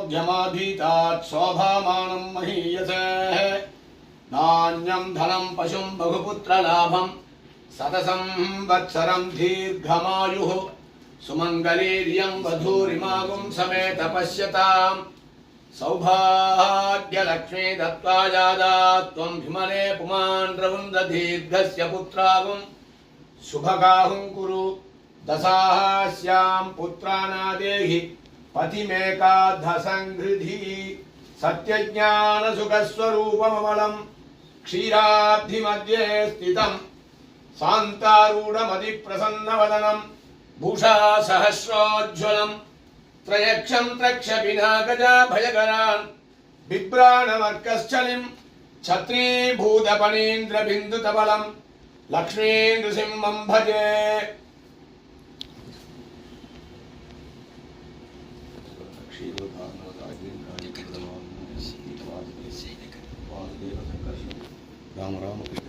योग्यमाभीतात् शोभामानं महीयसे नान्यं धनं पशुं बहुपुत्रलाभं सतसं वत्सरं दीर्घमायुः सुमङ्गलीर्यं वधूरिमागुं समेत पश्यताम् सौभाग्यलक्ष्मी दत्त्वा जादात् त्वं विमले पुमान् रवुन्द्रदीर्घस्य पुत्रागुं शुभगाहुं कुरु दशास्यां पुत्रानादेहि पतिमेकाधसंहृधि सत्यज्ञानसुखस्वरूपममलं क्षीराब्धिमध्ये स्थितं शान्तारूढमतिप्रसन्नवदनं भूषासहस्रोज्ज्वलं त्रयक्षं त्रक्षपिनागजा भयकरान् बिभ्राणमर्कश्चलिं छत्रीभूतपणीन्द्रबिन्दुतबलं लक्ष्मीनृसिंहं भजे राम राम